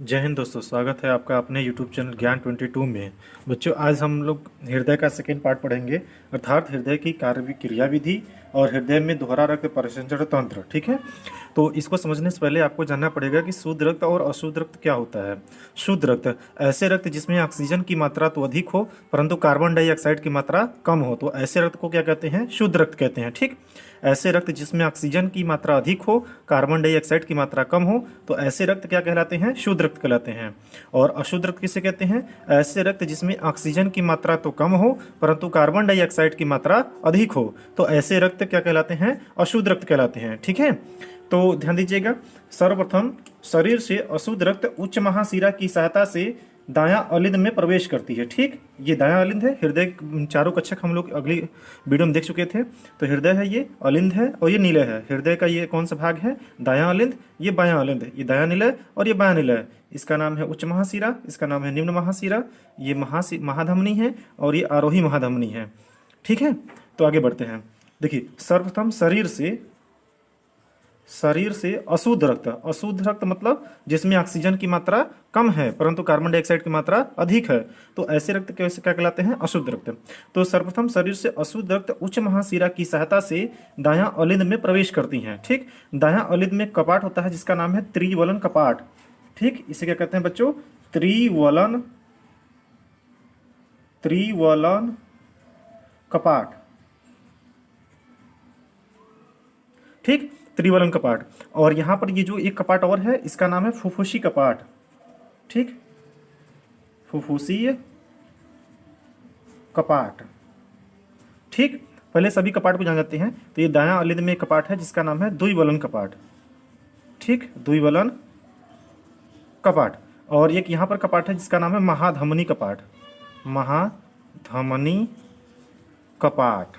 जय हिंद दोस्तों, स्वागत है आपका अपने YouTube चैनल ज्ञान 22 में। बच्चों, आज हम लोग हृदय का सेकेंड पार्ट पढ़ेंगे, अर्थात हृदय की कार्य क्रिया विधि और हृदय में दोहरा रक्त परिसंचरण तंत्र। ठीक है, तो इसको समझने से पहले आपको जानना पड़ेगा कि शुद्ध रक्त और अशुद्ध रक्त क्या होता है। शुद्ध रक्त ऐसे रक्त जिसमें ऑक्सीजन की मात्रा तो अधिक हो परंतु कार्बन डाइऑक्साइड की मात्रा कम हो, तो ऐसे रक्त को क्या कहते हैं? शुद्ध रक्त कहते हैं। ठीक, ऐसे रक्त जिसमें ऑक्सीजन की मात्रा अधिक हो, कार्बन डाइऑक्साइड की मात्रा कम हो, तो ऐसे रक्त क्या कहलाते हैं? शुद्ध रक्त कहलाते हैं। और अशुद्ध रक्त किसे कहते हैं? ऐसे रक्त जिसमें ऑक्सीजन की मात्रा तो कम हो परंतु कार्बन डाइऑक्साइड की मात्रा अधिक हो, तो ऐसे रक्त क्या कहलाते हैं? अशुद्ध रक्त कहलाते हैं। ठीक है, तो ध्यान दीजिएगा। सर्वप्रथम शरीर से अशुद्ध रक्त उच्च महाशिरा की सहायता से दायां अलिंद में प्रवेश करती है। ठीक, ये दायां अलिंद है। हृदय चारों कक्षक हम लोग अगली वीडियो में देख चुके थे। तो हृदय है, ये अलिंद है और ये निलय है। हृदय का ये कौन सा भाग है? दायां अलिंद, ये बायां अलिंद, ये दायां निलय और ये बायां निलय। इसका नाम है उच्च महाशिरा, इसका नाम है निम्न महाशिरा। ये महाधमनी है और ये आरोही महाधमनी है। ठीक है, तो आगे बढ़ते हैं। देखिए, सर्वप्रथम शरीर से अशुद्ध रक्त, अशुद्ध रक्त मतलब जिसमें ऑक्सीजन की मात्रा कम है परंतु कार्बन डाइऑक्साइड की मात्रा अधिक है, तो ऐसे रक्त कैसे क्या कहलाते हैं? अशुद्ध रक्त। तो सर्वप्रथम शरीर से अशुद्ध रक्त उच्च महाशिरा की सहायता से दायां अलिंद में प्रवेश करती हैं। ठीक, दायां अलिंद में कपाट होता है जिसका नाम है त्रिवलन कपाट। ठीक, इसे क्या कहते हैं बच्चों? त्रिवलन कपाट। ठीक, त्रिवलन कपाट। और यहां पर ये जो एक कपाट और है इसका नाम है फुफ्फुसी कपाट। ठीक, फुफ्फुसीय कपाट। ठीक, पहले सभी कपाट को जान जाते हैं। तो ये दायां अलिंद में एक कपाट है जिसका नाम है द्विवलन कपाट। ठीक, द्विवलन कपाट। और एक यहां पर कपाट है जिसका नाम है महाधमनी कपाट। महाधमनी कपाट।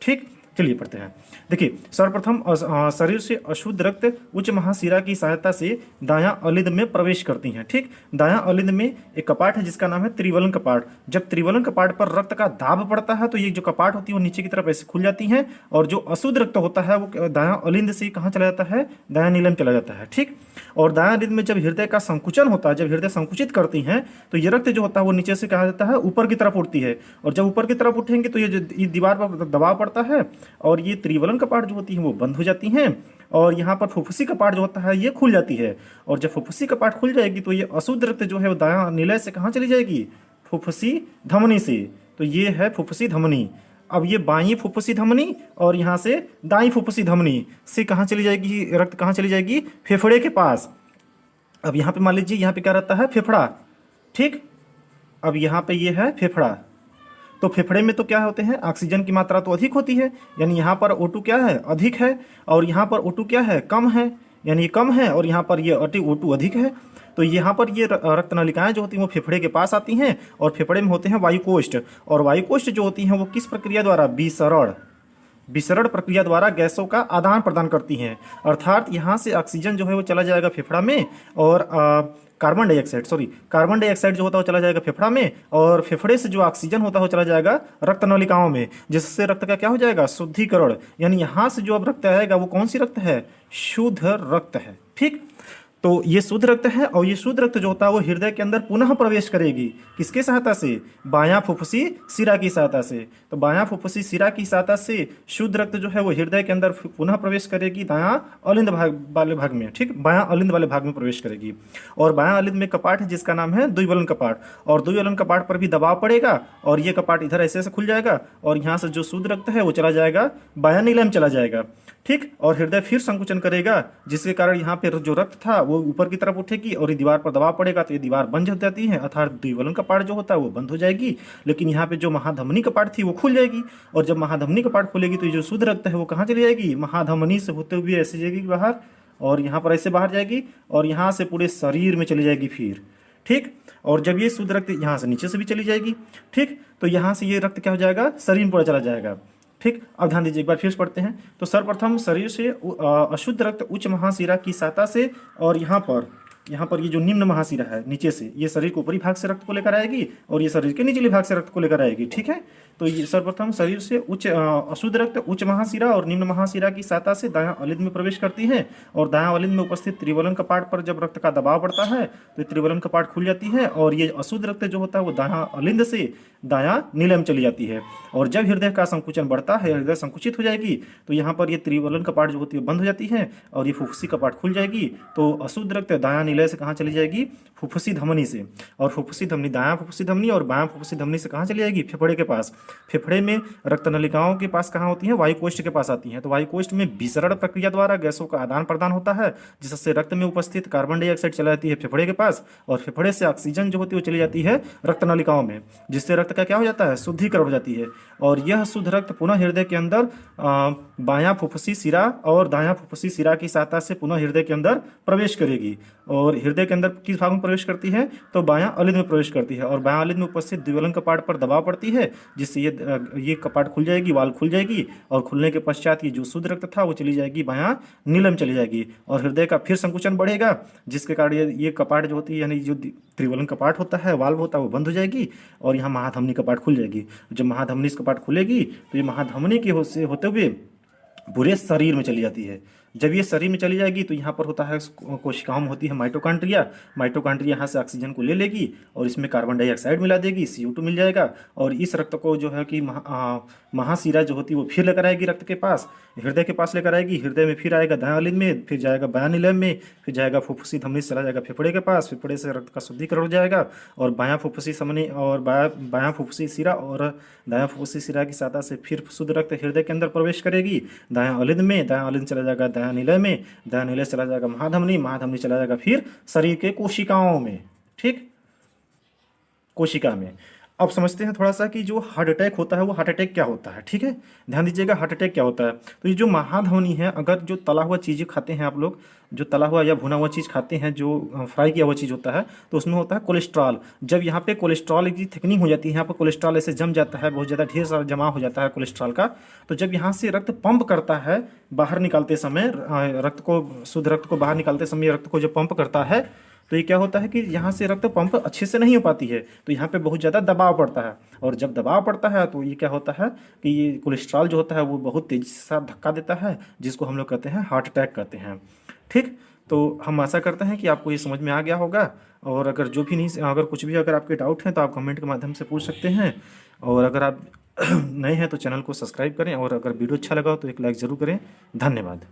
ठीक, चलिए पढ़ते हैं। देखिए, सर्वप्रथम शरीर से अशुद्ध रक्त उच्च महाशिरा की सहायता से दायां अलिंद में प्रवेश करती हैं। ठीक, दायां अलिंद में एक कपाट है जिसका नाम है त्रिवलन कपाट। जब त्रिवलन कपाट पर रक्त का दाब पड़ता है तो ये जो कपाट होती है वो नीचे की तरफ ऐसे खुल जाती हैं और जो अशुद्ध रक्त होता है वो दायां अलिंद से कहाँ चला जाता है? दायां नीलम चला जाता है। ठीक, और दायां अलिंद में जब हृदय का संकुचन होता है, जब हृदय संकुचित करती हैं तो ये रक्त जो होता है वो नीचे से कहा जाता है ऊपर की तरफ उठती है। और जब ऊपर की तरफ उठेंगे तो ये जो दीवार पर दबाव पड़ता है और ये त्रिवलन कपाट जो होती है वो बंद हो जाती हैं और यहाँ पर फुफ्फुसी कपाट जो होता है ये खुल जाती है। और जब फुफ्फुसी कपाट खुल जाएगी तो ये अशुद्ध रक्त जो है वो दायां निलय से कहाँ चली जाएगी? फुफ्फुसी धमनी से। तो ये है फुफ्फुसी धमनी। अब ये बाईं फुफ्फुसी धमनी और यहाँ से दाईं फुफ्फुसी धमनी से कहाँ चली जाएगी? रक्त कहाँ चली जाएगी? फेफड़े के पास। अब यहाँ पे मान लीजिए यहाँ पे क्या रहता है? फेफड़ा। ठीक, अब यहाँ पे ये है फेफड़ा। तो फेफड़े में तो क्या होते हैं? ऑक्सीजन की मात्रा तो अधिक होती है, यानी यहाँ पर O2 क्या है? अधिक है। और यहाँ पर O2 क्या है? कम है, यानी ये कम है। और यहाँ पर ये O2 अधिक है। तो यहाँ पर ये रक्त नलिकाएं जो होती हैं वो फेफड़े के पास आती हैं और फेफड़े में होते हैं वायुकोष्ठ। और वायुकोष्ठ जो होती हैं वो किस प्रक्रिया द्वारा? विसरण प्रक्रिया द्वारा गैसों का आदान प्रदान करती हैं। अर्थात यहाँ से ऑक्सीजन जो है वो चला जाएगा फेफड़ा में और कार्बन डाइऑक्साइड जो होता है वो चला जाएगा फेफड़ा में और फेफड़े से जो ऑक्सीजन होता है वो चला जाएगा रक्त नलिकाओं में, जिससे रक्त का क्या हो जाएगा? शुद्धिकरण। यानी यहाँ से जो अब रक्त आएगा वो कौन सी रक्त है? शुद्ध रक्त है। ठीक, तो ये शुद्ध रक्त है और ये शुद्ध रक्त जो होता है वो हृदय के अंदर पुनः प्रवेश करेगी। किसके सहायता से? बायां फुफ्फुसी शिरा की सहायता से। तो बायां फुफ्फुसी शिरा की सहायता से शुद्ध रक्त जो है वो हृदय के अंदर पुनः प्रवेश करेगी दायां अलिंद वाले भाग में। ठीक, बायां अलिंद वाले भाग में प्रवेश करेगी। और बायां अलिंद में कपाट है जिसका नाम है द्विवलन कपाट। और द्विवलन कपाट पर भी दबाव पड़ेगा और ये कपाट इधर ऐसे खुल जाएगा और यहाँ से जो शुद्ध रक्त है वो चला जाएगा बायां नीलम चला जाएगा। ठीक, और हृदय फिर संकुचन करेगा जिसके कारण यहाँ पे जो रक्त था वो ऊपर की तरफ उठेगी और ये दीवार पर दबाव पड़ेगा तो ये दीवार बंद हो जाती है, अर्थात द्विवलन कपाट जो होता है वो बंद हो जाएगी। लेकिन यहाँ पे जो महाधमनी कपाट थी वो खुल जाएगी और जब महाधमनी कपाट खुलेगी तो ये जो शुद्ध रक्त है वो कहाँ चली जाएगी? महाधमनी से होते हुए ऐसे जाएगी बाहर और यहाँ पर ऐसे बाहर जाएगी और यहाँ से पूरे शरीर में चली जाएगी फिर। ठीक, और जब ये शुद्ध रक्त यहाँ से नीचे से भी चली जाएगी। ठीक, तो यहाँ से ये रक्त क्या हो जाएगा? शरीर में पूरा चला जाएगा। ठीक, अब ध्यान दीजिए, एक बार फिर से पढ़ते हैं। तो सर्वप्रथम शरीर से अशुद्ध रक्त उच्च महाशिरा की सहायता से और यहाँ पर यहाँ पर ये जो निम्न महाशिरा है नीचे से, ये शरीर के ऊपरी भाग से रक्त को लेकर आएगी और ये शरीर के निचले भाग से रक्त को लेकर आएगी। ठीक है, तो ये सर्वप्रथम शरीर से अशुद्ध रक्त उच्च महाशिरा और निम्न महाशिरा की सहायता से दायां अलिंद में प्रवेश करती है और दायां अलिंद में उपस्थित त्रिवलन कपाट पर जब रक्त का दबाव बढ़ता है तो ये त्रिवलन कपाट खुल जाती है और ये अशुद्ध रक्त जो होता है वो दायां अलिंद से दायां नीलय में चली जाती है। और जब हृदय का संकुचन बढ़ता है, हृदय संकुचित हो जाएगी, तो यहाँ पर ये त्रिवलन कपाट जो होती है बंद हो जाती है और ये फुफ्फुसी कपाट खुल जाएगी। तो अशुद्ध रक्त दायां नीलय से कहाँ चली जाएगी? फुफ्फुसी धमनी से। और फुफ्फुसी धमनी, दायां फुफ्फुसी धमनी और बायां फुफ्फुसी धमनी से कहाँ चली जाएगी? फेफड़े के पास। फेफड़े में रक्त नलिकाओं के पास कहाँ होती है? वायुकोष्ठ के पास आती है। तो वायुकोष्ठ में विसरण प्रक्रिया द्वारा गैसों का आदान प्रदान होता है, जिससे रक्त में उपस्थित कार्बन डाइऑक्साइड चला जाती है फेफड़े के पास और फेफड़े से ऑक्सीजन जो होती है वो चली जाती है रक्त नलिकाओं में, जिससे रक्त का क्या हो जाता है? शुद्धिकरण हो जाती है। और यह शुद्ध रक्त पुनः हृदय के अंदर बायां फुफ्फुसी सिरा और दायां फुफ्फुसी सिरा की सहायता से पुनः हृदय के अंदर प्रवेश करेगी। और हृदय के अंदर किस भाग में प्रवेश करती है? तो बायां अलिंद में प्रवेश करती है और बायां अलिंद में उपस्थित द्विवलन कपाट पर दबाव पड़ती है, जिससे ये कपाट खुल जाएगी, वाल खुल जाएगी और खुलने के पश्चात ये जो शुद्ध रक्त था वो चली जाएगी बायां नीलम में चली जाएगी और हृदय का फिर संकुचन बढ़ेगा, जिसके कारण ये कपाट जो होती है यानी जो त्रिवलन कपाट होता है, वाल्व होता है, वो बंद हो जाएगी और यहाँ महाधमनी कपाट खुल जाएगी। जब महाधमनी कपाट खुलेगी तो ये महाधमनी के होते हुए पूरे शरीर में चली जाती है। जब ये शरीर में चली जाएगी तो यहाँ पर होता है कोशिकाओं में होती है माइटोकॉन्ड्रिया। माइटोकॉन्ड्रिया यहाँ से ऑक्सीजन को ले लेगी और इसमें कार्बन डाइऑक्साइड मिला देगी, CO2 मिल जाएगा और इस रक्त को जो है कि महाशिरा जो होती है वो फिर लेकर आएगी रक्त के पास, हृदय के पास लेकर आएगी। हृदय में फिर आएगा दायां अलिंद में, फिर जाएगा बायां नीलय में, फिर जाएगा फुफ्फुसी धमनी से चला जाएगा फेफड़े के पास, फेफड़े से रक्त का शुद्धिकरण हो जाएगा और बायां फुफ्फुसी धमनी और बायां फुफ्फुसी सिरा और दायां फुफ्फुसी सिरा की सहायता से फिर शुद्ध रक्त हृदय के अंदर प्रवेश करेगी दायां अलिंद में, दायां अलिंद चला जाएगा दायां नीलय में, दायां नीलय चला जाएगा महाधमनी, महाधमनी चला जाएगा फिर शरीर के कोशिकाओं में। ठीक, कोशिका में। अब समझते हैं थोड़ा सा कि जो हार्ट अटैक होता है वो हार्ट अटैक क्या होता है। ठीक है, ध्यान दीजिएगा हार्ट अटैक क्या होता है। तो ये जो महाधमनी है, अगर जो तला हुआ चीज़ें खाते हैं आप लोग, जो तला हुआ या भुना हुआ चीज़ खाते हैं, जो फ्राई किया हुआ चीज़ होता है, तो उसमें होता है कोलेस्ट्रॉल। जब यहाँ पे कोलेस्ट्रॉल की थिकनिंग हो जाती है, यहाँ पर कोलेस्ट्रॉल ऐसे जम जाता है, बहुत ज़्यादा ढेर सारा जमा हो जाता है कोलेस्ट्रॉल का, तो जब यहाँ से रक्त पंप करता है बाहर निकालते समय, रक्त को, शुद्ध रक्त को बाहर निकालते समय रक्त को जब पंप करता है तो ये क्या होता है कि यहाँ से रक्त पंप अच्छे से नहीं हो पाती है, तो यहाँ पे बहुत ज़्यादा दबाव पड़ता है और जब दबाव पड़ता है तो ये क्या होता है कि ये कोलेस्ट्रॉल जो होता है वो बहुत तेज़ी से साथ धक्का देता है, जिसको हम लोग कहते हैं हार्ट अटैक कहते हैं। ठीक, तो हम आशा करते हैं कि आपको ये समझ में आ गया होगा और अगर जो भी नहीं, अगर कुछ भी अगर आपके डाउट हैं तो आप कमेंट के माध्यम से पूछ सकते हैं और अगर आप नए हैं तो चैनल को सब्सक्राइब करें और अगर वीडियो अच्छा लगा हो तो एक लाइक ज़रूर करें। धन्यवाद।